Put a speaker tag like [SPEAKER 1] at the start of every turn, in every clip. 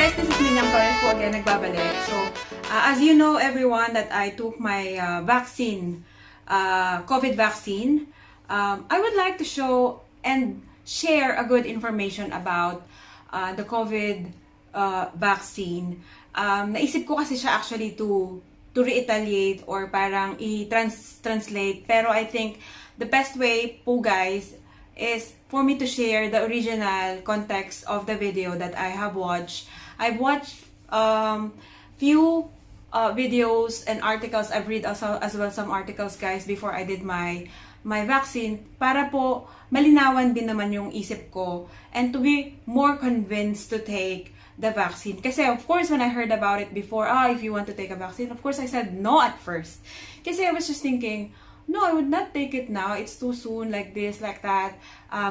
[SPEAKER 1] guys, this is minyangflores po again, nagbabalik. So, as you know everyone that I took my vaccine, COVID vaccine, I would like to show and share a good information about the COVID vaccine. Naisip ko kasi siya actually to retaliate or parang i-translate. Pero I think the best way po guys is for me to share the original context of the video that I have watched. I've watched few videos and articles. I've read as well some articles guys before I did my vaccine para po malinawan din naman yung isip ko and to be more convinced to take the vaccine. Kasi of course when I heard about it before, if you want to take a vaccine, of course I said no at first. Kasi I was just thinking, no, I would not take it now. It's too soon, like this, like that.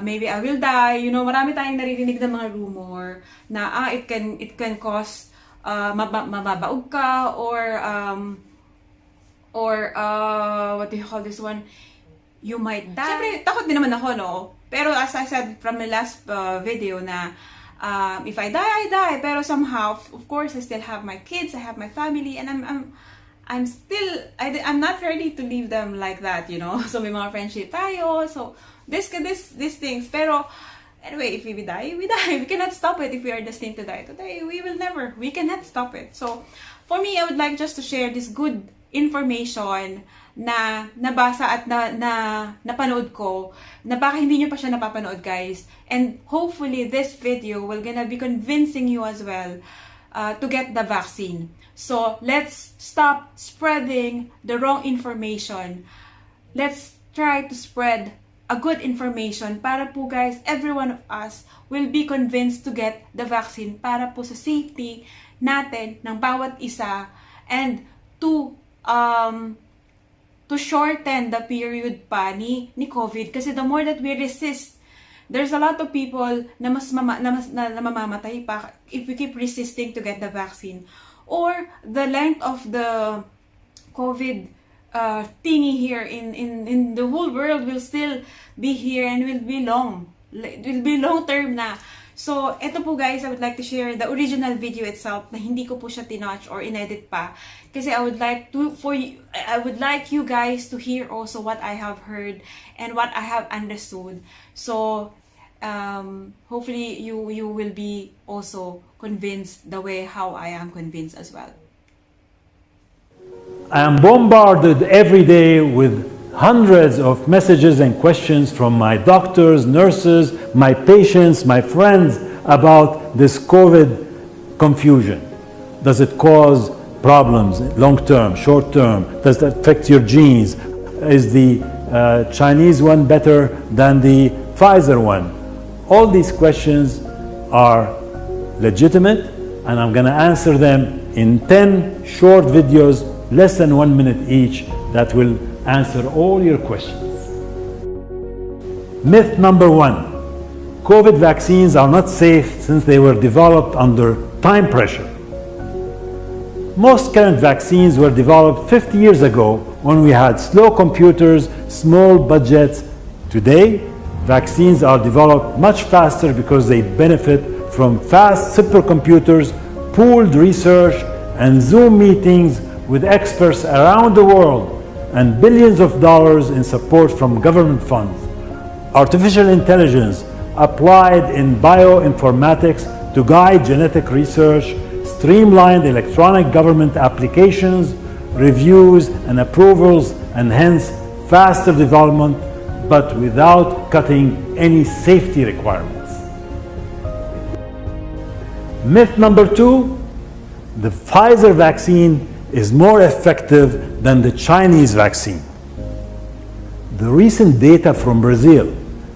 [SPEAKER 1] Maybe I will die. You know, marami tayong naririnig na mga rumor na it can cause mababaog ka or what do you call this one? You might die. Siyempre, takot din naman ako, no? Pero as I said from the last video na if I die, I die. Pero somehow, of course, I still have my kids, I have my family, and I'm not ready to leave them like that, you know. So may mga friendship tayo. So these things. Pero anyway, if we die, we die. We cannot stop it if we are destined to die today. We cannot stop it. So for me, I would like just to share this good information na nabasa at napanood ko, na baka hindi nyo pa siya napapanood guys. And hopefully this video will gonna be convincing you as well to get the vaccine. So let's stop spreading the wrong information. Let's try to spread a good information para po guys, every one of us will be convinced to get the vaccine para po sa safety natin ng bawat isa and to shorten the period pa ni COVID. Kasi the more that we resist, there's a lot of people na mamamatay pa if we keep resisting to get the vaccine. Or the length of the COVID thingy here in the whole world will still be here and will be long. It will be long term na. So, eto po guys, I would like to share the original video itself na hindi ko po siya tinouch or inedit pa. Kasi I would like you guys to hear also what I have heard and what I have understood. So, hopefully you will be also convinced the way how I am convinced as well.
[SPEAKER 2] I am bombarded every day with hundreds of messages and questions from my doctors, nurses, my patients, my friends about this COVID confusion. Does it cause problems long term, short term? Does it affect your genes? Is the Chinese one better than the Pfizer one? All these questions are legitimate, and I'm going to answer them in 10 short videos, less than 1 minute each, that will answer all your questions. Myth number 1. COVID vaccines are not safe since they were developed under time pressure. Most current vaccines were developed 50 years ago when we had slow computers, small budgets. Today, vaccines are developed much faster because they benefit from fast supercomputers, pooled research, and Zoom meetings with experts around the world, and billions of dollars in support from government funds. Artificial intelligence applied in bioinformatics to guide genetic research, streamlined electronic government applications, reviews and approvals, and hence faster development, but without cutting any safety requirements. Myth number 2, the Pfizer vaccine is more effective than the Chinese vaccine. The recent data from Brazil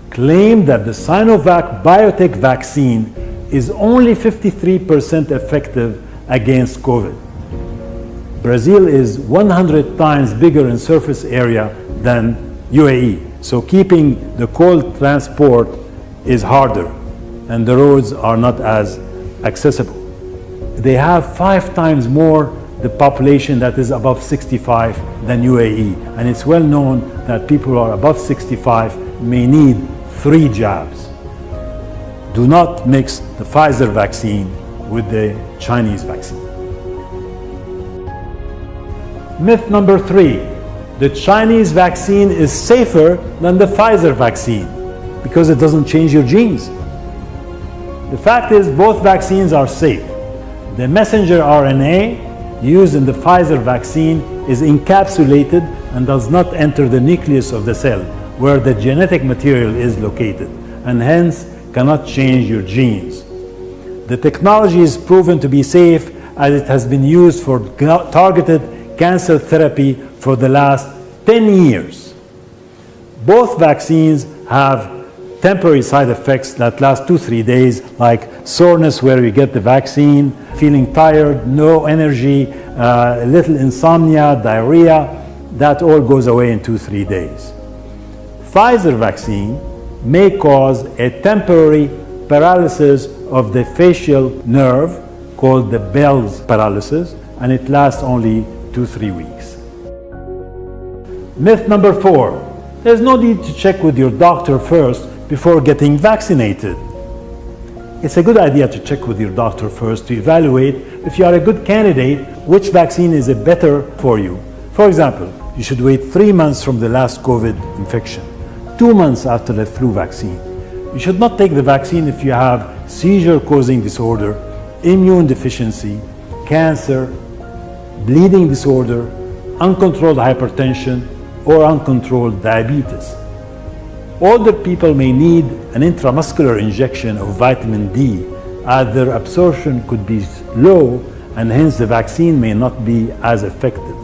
[SPEAKER 2] claim that the Sinovac biotech vaccine is only 53% effective against COVID. Brazil is 100 times bigger in surface area than UAE, so keeping the cold transport is harder and the roads are not as accessible. They have 5 times more the population that is above 65 than UAE, and it's well known that people who are above 65 may need 3 jabs. Do not mix the Pfizer vaccine with the Chinese vaccine. Myth number 3, the Chinese vaccine is safer than the Pfizer vaccine because it doesn't change your genes. The fact is both vaccines are safe. The messenger RNA used in the Pfizer vaccine is encapsulated and does not enter the nucleus of the cell where the genetic material is located, and hence cannot change your genes. The technology is proven to be safe as it has been used for targeted cancer therapy for the last 10 years. Both vaccines have temporary side effects that last 2-3 days, like soreness where you get the vaccine, feeling tired, no energy, little insomnia, diarrhea. That all goes away in 2-3 days. Pfizer vaccine may cause a temporary paralysis of the facial nerve called the Bell's paralysis, and it lasts only 2-3 weeks. Myth number 4, there's no need to check with your doctor first before getting vaccinated. It's a good idea to check with your doctor first to evaluate if you are a good candidate, which vaccine is better for you. For example, you should wait 3 months from the last COVID infection, 2 months after the flu vaccine. You should not take the vaccine if you have seizure-causing disorder, immune deficiency, cancer, bleeding disorder, uncontrolled hypertension, or uncontrolled diabetes. Older people may need an intramuscular injection of vitamin D as their absorption could be low and hence the vaccine may not be as effective.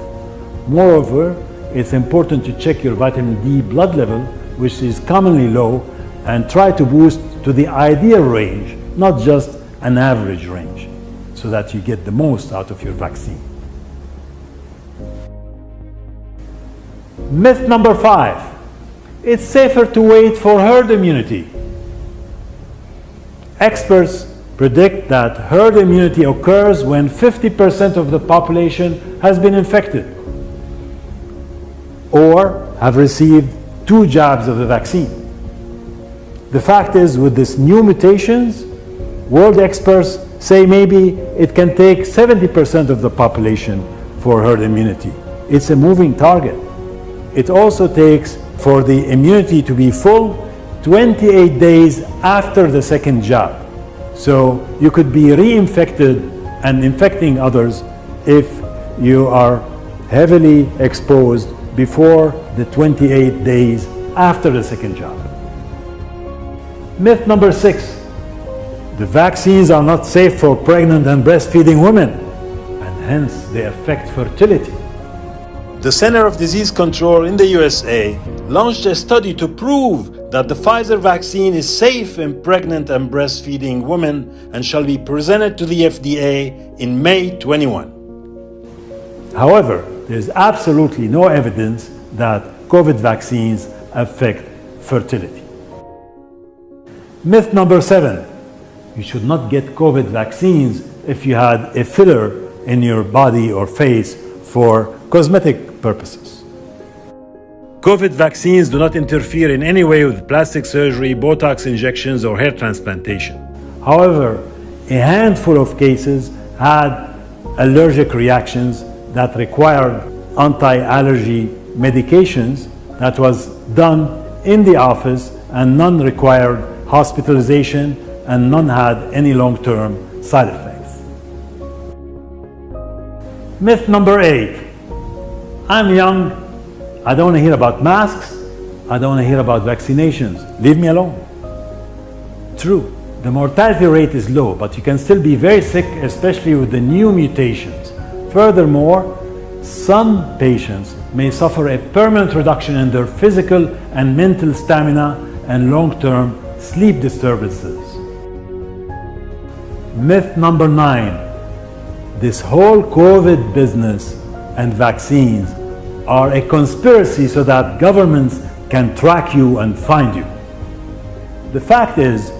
[SPEAKER 2] Moreover, it's important to check your vitamin D blood level, which is commonly low, and try to boost to the ideal range, not just an average range, so that you get the most out of your vaccine. Myth number 5, it's safer to wait for herd immunity. Experts predict that herd immunity occurs when 50% of the population has been infected or have received 2 jabs of the vaccine. The fact is, with these new mutations, world experts say maybe it can take 70% of the population for herd immunity. It's a moving target. It also takes, for the immunity to be full, 28 days after the second jab. So you could be reinfected and infecting others if you are heavily exposed before the 28 days after the second jab. Myth number 6, the vaccines are not safe for pregnant and breastfeeding women, and hence they affect fertility. The Center of Disease Control in the USA launched a study to prove that the Pfizer vaccine is safe in pregnant and breastfeeding women and shall be presented to the FDA in May 21. However, there is absolutely no evidence that COVID vaccines affect fertility. Myth number 7, you should not get COVID vaccines if you had a filler in your body or face for cosmetic purposes. COVID vaccines do not interfere in any way with plastic surgery, Botox injections, or hair transplantation. However, a handful of cases had allergic reactions that required anti-allergy medications that was done in the office, and none required hospitalization and none had any long-term side effects. Myth number 8, I'm young, I don't want to hear about masks, I don't want to hear about vaccinations, leave me alone. True, the mortality rate is low, but you can still be very sick, especially with the new mutations. Furthermore, some patients may suffer a permanent reduction in their physical and mental stamina and long-term sleep disturbances. Myth number 9, this whole COVID business and vaccines are a conspiracy so that governments can track you and find you. The fact is,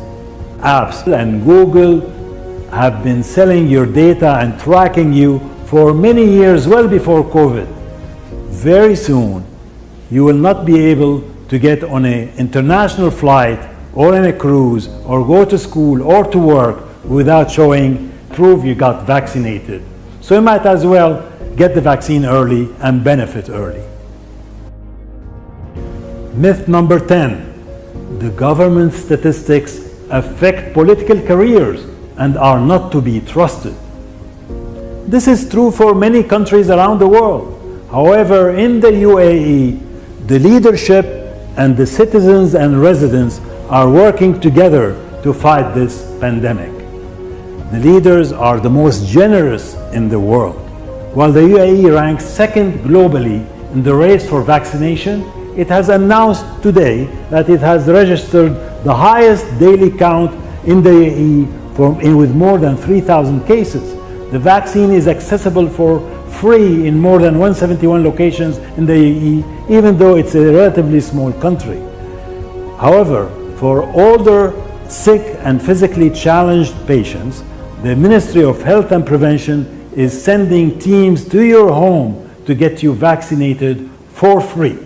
[SPEAKER 2] apps and Google have been selling your data and tracking you for many years, well before COVID. Very soon, you will not be able to get on an international flight or on a cruise or go to school or to work without showing prove you got vaccinated. So you might as well get the vaccine early and benefit early. Myth number 10. The government statistics affect political careers and are not to be trusted. This is true for many countries around the world. However, in the UAE, the leadership and the citizens and residents are working together to fight this pandemic. The leaders are the most generous in the world. While the UAE ranks second globally in the race for vaccination, it has announced today that it has registered the highest daily count in the UAE with more than 3,000 cases. The vaccine is accessible for free in more than 171 locations in the UAE, even though it's a relatively small country. However, for older, sick and physically challenged patients, the Ministry of Health and Prevention is sending teams to your home to get you vaccinated for free.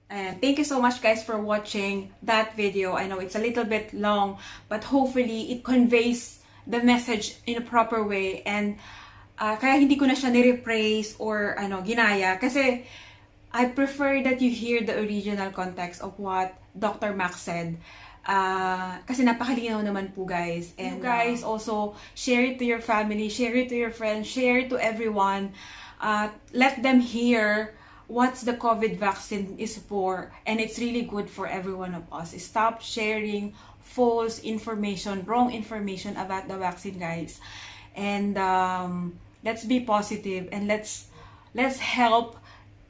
[SPEAKER 1] And thank you so much guys for watching that video. I know it's a little bit long, but hopefully it conveys the message in a proper way. And kaya hindi ko na siya ni-rephrase or ginaya. Kasi I prefer that you hear the original context of what Dr. Max said. Kasi napakalinaw naman po guys. And you guys also share it to your family, share it to your friends, share it to everyone. Let them hear what's the COVID vaccine is for, and it's really good for every one of us. Stop sharing false information, wrong information about the vaccine, guys. And let's be positive and let's help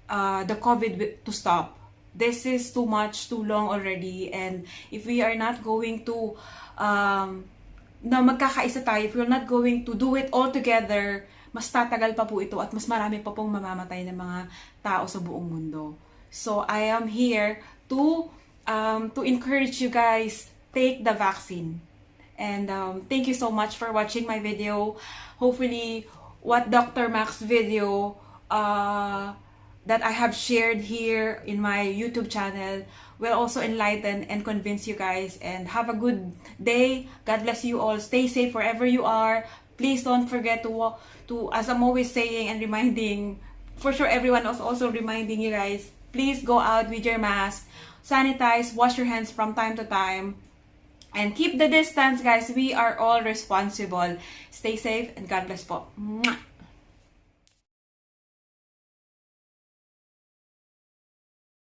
[SPEAKER 1] the COVID to stop. This is too much, too long already, and if we are not going to na magkakaisa tayo, if we're not going to do it all together, mas tatagal pa po ito at mas marami pa pong mamamatay ng mga tao sa buong mundo. So I am here to encourage you guys, take the vaccine. And thank you so much for watching my video. Hopefully what Dr. Max video that I have shared here in my YouTube channel will also enlighten and convince you guys. And have a good day. God bless you all. Stay safe wherever you are. Please don't forget to, as I'm always saying and reminding, for sure everyone is also reminding you guys, please go out with your mask, sanitize, wash your hands from time to time, and keep the distance, guys. We are all responsible. Stay safe and God bless po. Mwah!